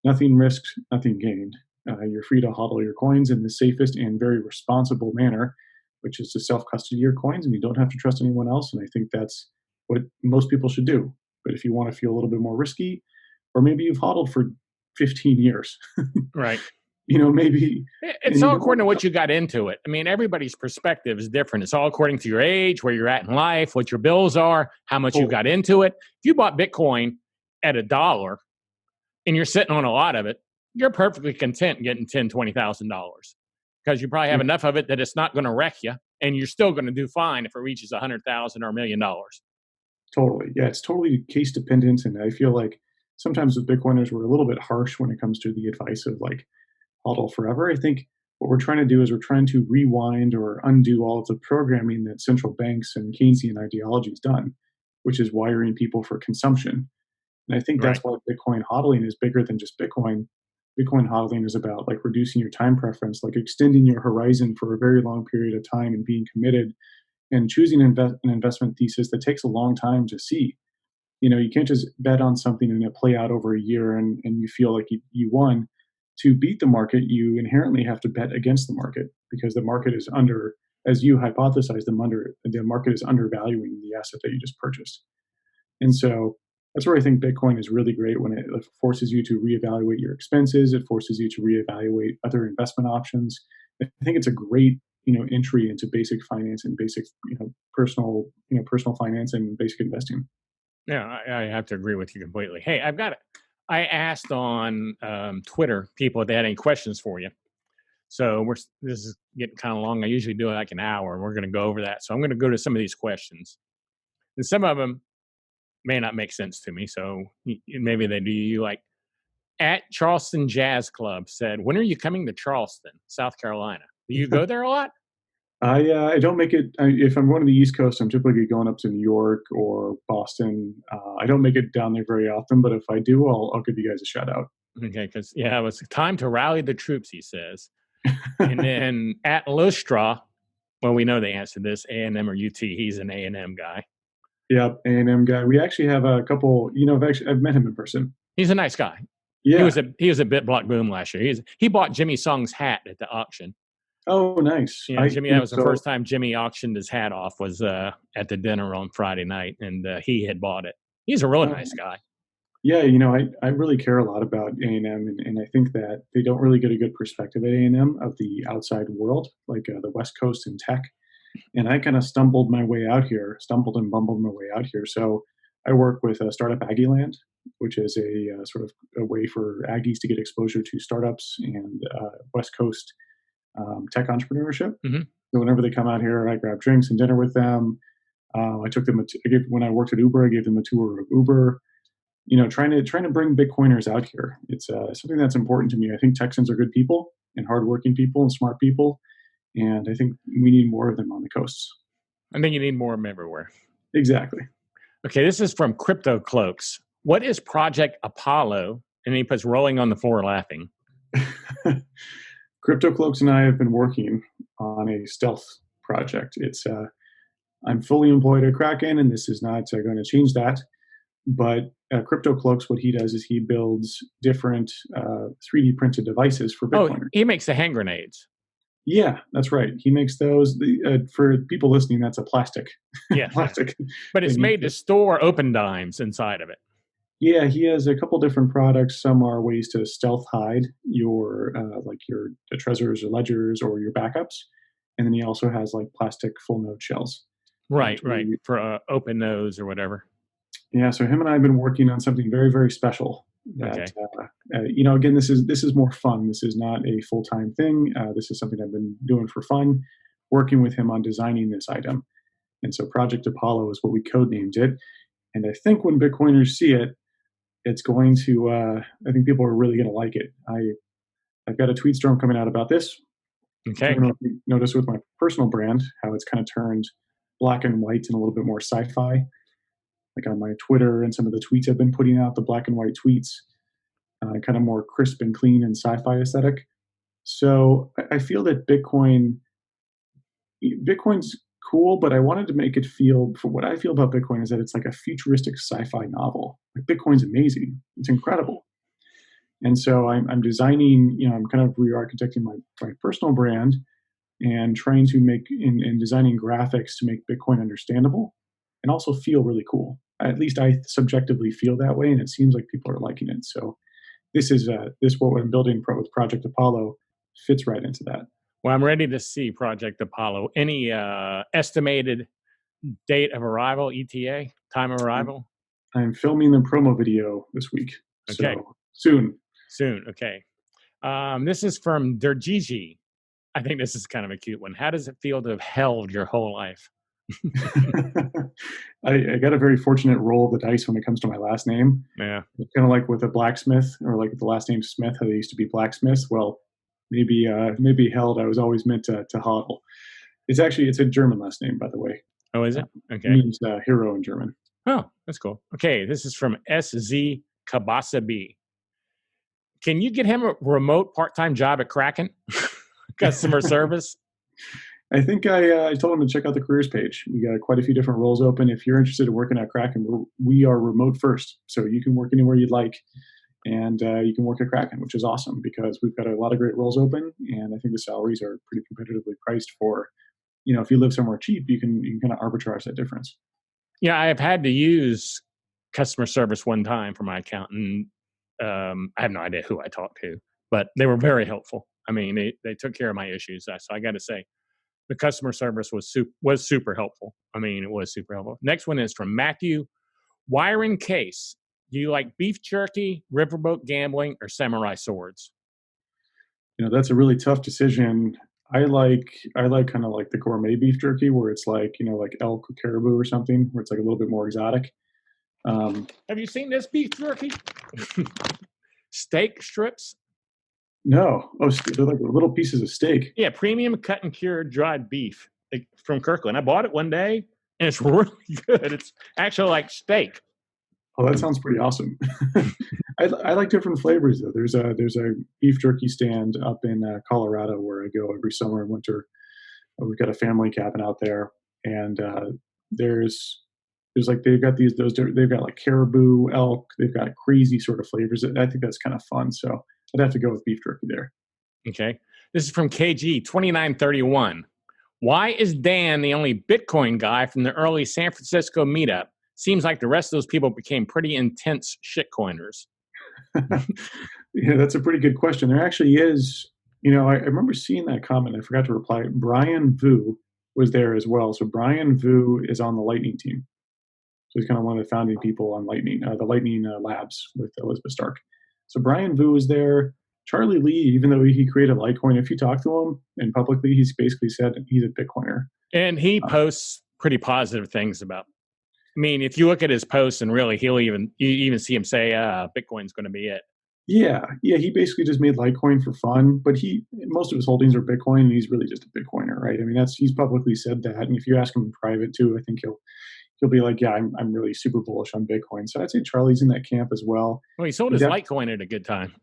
nothing risked, nothing gained. You're free to hodl your coins in the safest and very responsible manner, which is to self-custody your coins, and you don't have to trust anyone else. And I think that's what most people should do. But if you want to feel a little bit more risky, or maybe you've hodled for 15 years, right? maybe. It's all according to what you got into it. I mean, everybody's perspective is different. It's all according to your age, where you're at in life, what your bills are, how much you got into it. If you bought Bitcoin at $1 and you're sitting on a lot of it, you're perfectly content getting $10,000-$20,000 because you probably have enough of it that it's not going to wreck you, and you're still going to do fine if it reaches $100,000 or $1 million. Totally. Yeah, it's totally case dependent. And I feel like sometimes with Bitcoiners, we're a little bit harsh when it comes to the advice of like hodl forever. I think what we're trying to do is we're trying to rewind or undo all of the programming that central banks and Keynesian ideology has done, which is wiring people for consumption. And I think that's why Bitcoin hodling is bigger than just Bitcoin. Bitcoin hodling is about like reducing your time preference, like extending your horizon for a very long period of time and being committed and choosing an investment thesis that takes a long time to see. You can't just bet on something and it play out over a year and you feel like you won. To beat the market, you inherently have to bet against the market because the market is as you hypothesized, the market is undervaluing the asset that you just purchased. And so that's where I think Bitcoin is really great when it forces you to reevaluate your expenses. It forces you to reevaluate other investment options. I think it's a great, entry into basic finance and basic, personal finance and basic investing. Yeah, I have to agree with you completely. Hey, I asked on Twitter people if they had any questions for you. So this is getting kind of long. I usually do it like an hour. We're going to go over that. So I'm going to go to some of these questions. And some of them may not make sense to me. So maybe they do. You like at Charleston Jazz Club said, when are you coming to Charleston, South Carolina? Do you go there a lot? I don't make it. If I'm going to the East Coast, I'm typically going up to New York or Boston. I don't make it down there very often, but if I do, I'll give you guys a shout out. Okay, because it was time to rally the troops, he says. And then at Lustra, well, we know the answer to this, A&M or UT. He's an A&M guy. Yep, A&M guy. We actually have a couple. I've met him in person. He's a nice guy. Yeah, he was a BitBlockBOOM last year. He bought Jimmy Song's hat at the auction. Oh, nice. Yeah, Jimmy. That was the first time Jimmy auctioned his hat off was at the dinner on Friday night, and he had bought it. He's a really nice guy. Yeah, I really care a lot about A&M, and I think that they don't really get a good perspective at A&M of the outside world, like the West Coast in tech. And I kind of stumbled and bumbled my way out here. So I work with Startup Aggie Land, which is a sort of a way for Aggies to get exposure to startups and West Coast tech entrepreneurship. Mm-hmm. So whenever they come out here, I grab drinks and dinner with them. I took them. When I worked at Uber, I gave them a tour of Uber. Trying to bring Bitcoiners out here. It's something that's important to me. I think Texans are good people and hardworking people and smart people, and I think we need more of them on the coasts. I think you need more of them everywhere. Exactly. Okay, this is from Crypto Cloaks. What is Project Apollo? And he puts rolling on the floor laughing. Crypto Cloaks and I have been working on a stealth project. It's I'm fully employed at Kraken, and this is not going to change that. But Crypto Cloaks, what he does is he builds different 3D printed devices for Bitcoiners. Oh, he makes the hand grenades. Yeah, that's right. He makes those. For people listening, that's a plastic. Yeah, plastic. But it's made to store open dimes inside of it. Yeah, he has a couple different products. Some are ways to stealth hide your treasures or ledgers or your backups, and then he also has like plastic full node shells. Right, for open nodes or whatever. Yeah, so him and I have been working on something very, very special. That, again, this is more fun. This is not a full-time thing. This is something I've been doing for fun, working with him on designing this item. And so Project Apollo is what we codenamed it. And I think when Bitcoiners see it, it's going to, I think people are really going to like it. I've got a tweet storm coming out about this. Okay. I don't know if you notice with my personal brand, how it's kind of turned black and white and a little bit more sci-fi. Like on my Twitter and some of the tweets I've been putting out, the black and white tweets, kind of more crisp and clean and sci-fi aesthetic. So I feel that Bitcoin's cool, but I wanted to make it feel, for what I feel about Bitcoin is that it's like a futuristic sci-fi novel. Like Bitcoin's amazing. It's incredible. And so I'm designing, I'm kind of re-architecting my personal brand and trying to make, and designing graphics to make Bitcoin understandable and also feel really cool. At least I subjectively feel that way, and it seems like people are liking it. So this what I'm building with Project Apollo fits right into that. Well, I'm ready to see Project Apollo. Any estimated date of arrival, ETA, time of arrival? I'm filming the promo video this week. Okay. So soon. Soon. Okay. This is from Dergigi. I think this is kind of a cute one. How does it feel to have held your whole life? I got a very fortunate roll of the dice when it comes to my last name. Yeah. Kind of like with a blacksmith, or like the last name Smith, how they used to be blacksmiths. Well, maybe held. I was always meant to hodl. It's a German last name, by the way. Oh, is it? It Okay. means hero in German. Oh, that's cool. Okay, this is from SZ Kabasa B. Can you get him a remote part-time job at Kraken? Customer service? I think I told him to check out the careers page. We got quite a few different roles open. If you're interested in working at Kraken, we are remote first. So you can work anywhere you'd like. And you can work at Kraken, which is awesome because we've got a lot of great roles open. And I think the salaries are pretty competitively priced for, if you live somewhere cheap, you can kind of arbitrage that difference. Yeah, I've had to use customer service one time for my account. And I have no idea who I talked to, but they were very helpful. I mean, they took care of my issues. So I got to say, the customer service was super helpful. I mean, it was super helpful. Next one is from Matthew Wiren Case. Do you like beef jerky, riverboat gambling, or samurai swords? That's a really tough decision. I like kind of like the gourmet beef jerky where it's like, like elk or caribou or something, where it's like a little bit more exotic. Have you seen this beef jerky? Steak strips? No. Oh, they're like little pieces of steak. Yeah, premium cut and cured dried beef from Kirkland. I bought it one day, and it's really good. It's actually like steak. Oh, that sounds pretty awesome. I like different flavors though. There's a beef jerky stand up in Colorado where I go every summer and winter. We've got a family cabin out there, and there's like they've got like caribou, elk. They've got crazy sort of flavors. I think that's kind of fun. So I'd have to go with beef jerky there. Okay, this is from KG 2931. Why is Dan the only Bitcoin guy from the early San Francisco meetup? Seems like the rest of those people became pretty intense shitcoiners. Yeah, that's a pretty good question. There actually is, I remember seeing that comment. I forgot to reply. Brian Vu was there as well. So Brian Vu is on the Lightning team. So he's kind of one of the founding people on Lightning, the Lightning Labs with Elizabeth Stark. So Brian Vu was there. Charlie Lee, even though he created Litecoin, if you talk to him and publicly, he's basically said he's a Bitcoiner. And he posts pretty positive things about. I mean, if you look at his posts and really, you even see him say, Bitcoin's going to be it. Yeah. He basically just made Litecoin for fun, but most of his holdings are Bitcoin, and he's really just a Bitcoiner, right? I mean, he's publicly said that, and if you ask him in private too, I think he'll be like, yeah, I'm really super bullish on Bitcoin. So I'd say Charlie's in that camp as well. Well, he sold his Litecoin at a good time.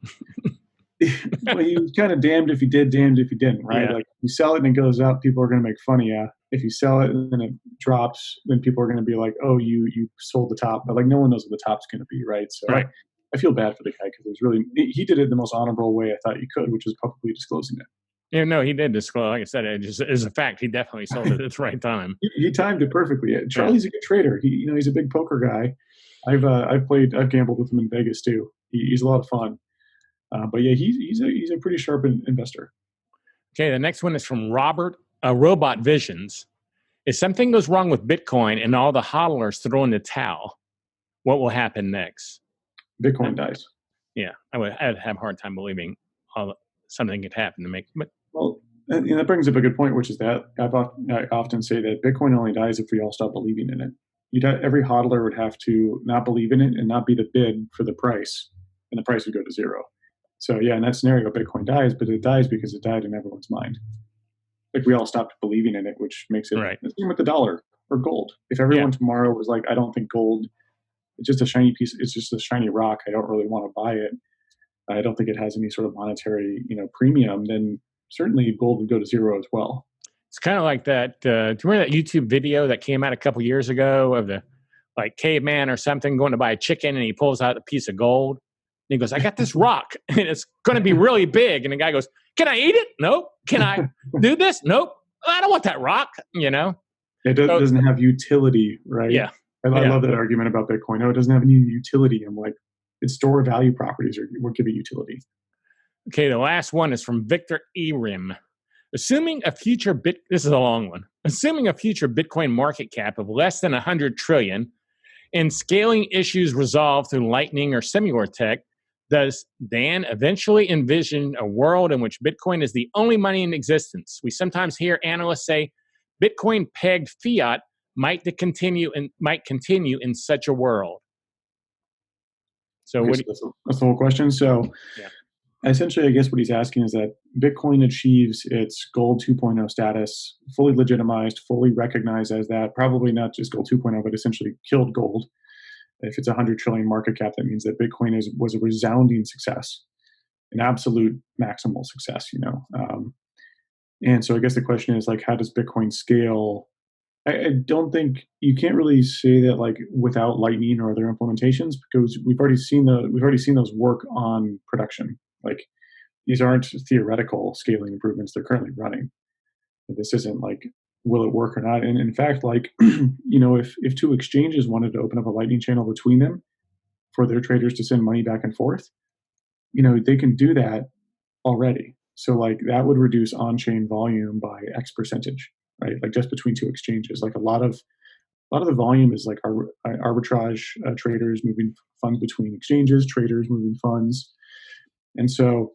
Well, he was kind of damned if he did, damned if he didn't, right? Yeah. Like, if you sell it and it goes up, people are going to make fun of you. If you sell it and then it drops, then people are going to be like, oh, you sold the top. But like, no one knows what the top's going to be, right? So right. I feel bad for the guy because he did it the most honorable way I thought you could, which is publicly disclosing it. Yeah, no, he did disclose. Like I said, it just is a fact. He definitely sold it at the right time. He timed it perfectly. Charlie's a good trader. He's a big poker guy. I've gambled with him in Vegas too. He's a lot of fun. But yeah, he's a pretty sharp investor. Okay, the next one is from Robert Robot Visions. If something goes wrong with Bitcoin and all the hodlers throw in the towel, what will happen next? Bitcoin dies. Yeah, I'd have a hard time believing something could happen to make. But well, and that brings up a good point, which is that I often say that Bitcoin only dies if we all stop believing in it. Every hodler would have to not believe in it and not be the bid for the price, and the price would go to zero. So yeah, in that scenario, Bitcoin dies, but it dies because it died in everyone's mind. Like we all stopped believing in it, which makes it right. The same with the dollar or gold. If everyone tomorrow was like, I don't think gold, it's just a shiny piece, it's just a shiny rock, I don't really want to buy it, I don't think it has any sort of monetary, premium, then certainly gold would go to zero as well. It's kind of like that. Do you remember that YouTube video that came out a couple years ago of the caveman or something going to buy a chicken and he pulls out a piece of gold? And he goes, I got this rock and it's going to be really big. And the guy goes, can I eat it? Nope. Can I do this? Nope. I don't want that rock, It doesn't have utility, right? Yeah. I love that argument about Bitcoin. No, it doesn't have any utility. I'm like, its store value properties will give it utility. Okay, the last one is from Victor Erim. This is a long one. Assuming a future Bitcoin market cap of less than 100 trillion and scaling issues resolved through Lightning or similar tech, does Dan eventually envision a world in which Bitcoin is the only money in existence? We sometimes hear analysts say Bitcoin pegged fiat might continue in such a world. So, okay, that's the whole question. So, yeah. Essentially, I guess what he's asking is that Bitcoin achieves its Gold 2.0 status, fully legitimized, fully recognized as that, probably not just Gold 2.0, but essentially killed gold. If it's 100 trillion market cap, that means that Bitcoin was a resounding success, an absolute maximal success, and so I guess the question is, like, how does Bitcoin scale? I don't think you can't really say that, like, without Lightning or other implementations, because we've already seen those work on production. Like, these aren't theoretical scaling improvements; they're currently running. This isn't like, will it work or not? And in fact, like, if two exchanges wanted to open up a Lightning channel between them for their traders to send money back and forth, they can do that already. So, like, that would reduce on-chain volume by X percentage, right? Like, just between two exchanges. Like, a lot of the volume is like arbitrage traders moving funds between exchanges, traders moving funds. And so,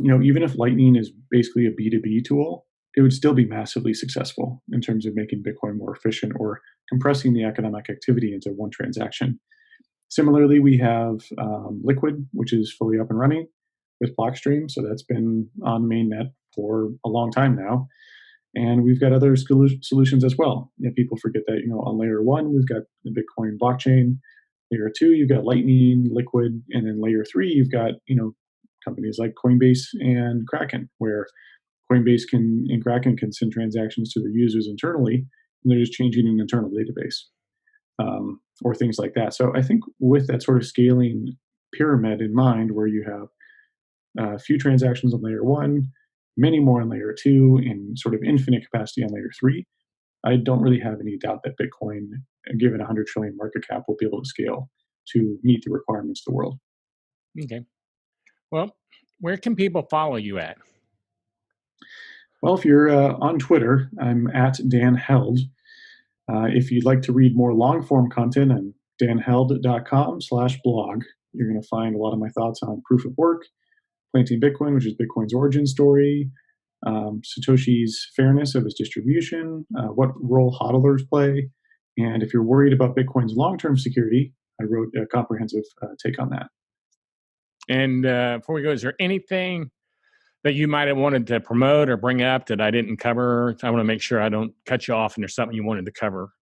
even if Lightning is basically a B2B tool, it would still be massively successful in terms of making Bitcoin more efficient or compressing the economic activity into one transaction. Similarly, we have Liquid, which is fully up and running with Blockstream. So that's been on mainnet for a long time now. And we've got other solutions as well. People forget that, on layer 1, we've got the Bitcoin blockchain. Layer 2, you've got Lightning, Liquid. And then layer 3, you've got, companies like Coinbase and Kraken, where Coinbase and Kraken can send transactions to their users internally, and they're just changing an internal database, or things like that. So I think with that sort of scaling pyramid in mind, where you have a few transactions on layer 1, many more on layer 2, and sort of infinite capacity on layer 3, I don't really have any doubt that Bitcoin, given 100 trillion market cap, will be able to scale to meet the requirements of the world. Okay. Well, where can people follow you at? Well, if you're on Twitter, I'm at Dan Held. If you'd like to read more long-form content, I'm danheld.com/blog. You're going to find a lot of my thoughts on proof of work, planting Bitcoin, which is Bitcoin's origin story, Satoshi's fairness of his distribution, what role hodlers play, and if you're worried about Bitcoin's long-term security, I wrote a comprehensive take on that. And before we go, is there anything that you might have wanted to promote or bring up that I didn't cover? I want to make sure I don't cut you off and there's something you wanted to cover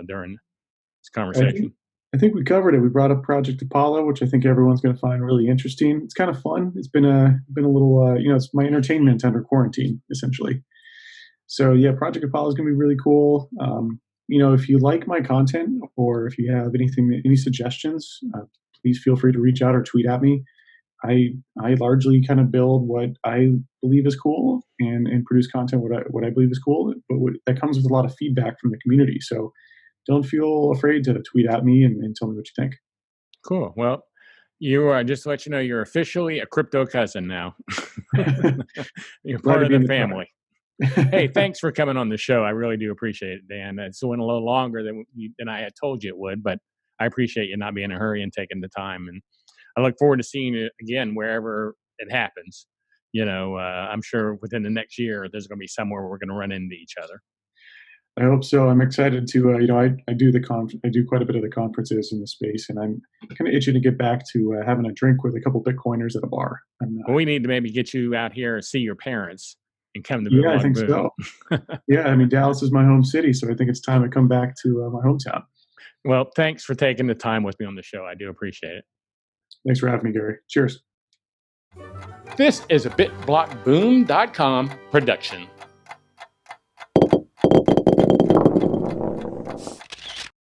during this conversation. I think we covered it. We brought up Project Apollo, which I think everyone's going to find really interesting. It's kind of fun. It's been a little, it's my entertainment under quarantine, essentially. So yeah, Project Apollo is going to be really cool. If you like my content, or if you have any suggestions, please feel free to reach out or tweet at me. I largely kind of build what I believe is cool and produce content what I believe is cool, but that comes with a lot of feedback from the community. So don't feel afraid to tweet at me and tell me what you think. Cool. Well, just to let you know, you're officially a crypto cousin now. You're part of the family. Hey, thanks for coming on the show. I really do appreciate it, Dan. It's went a little longer than I had told you it would, but I appreciate you not being in a hurry and taking the time. And I look forward to seeing you again wherever it happens. I'm sure within the next year, there's going to be somewhere where we're going to run into each other. I hope so. I'm excited to, I do quite a bit of the conferences in the space, and I'm kind of itching to get back to having a drink with a couple Bitcoiners at a bar. Well, we need to maybe get you out here and see your parents and come to BitBlockBoom. Yeah, I think so. Yeah, Dallas is my home city, so I think it's time to come back to my hometown. Well, thanks for taking the time with me on the show. I do appreciate it. Thanks for having me, Gary. Cheers. This is a BitBlockBoom.com production.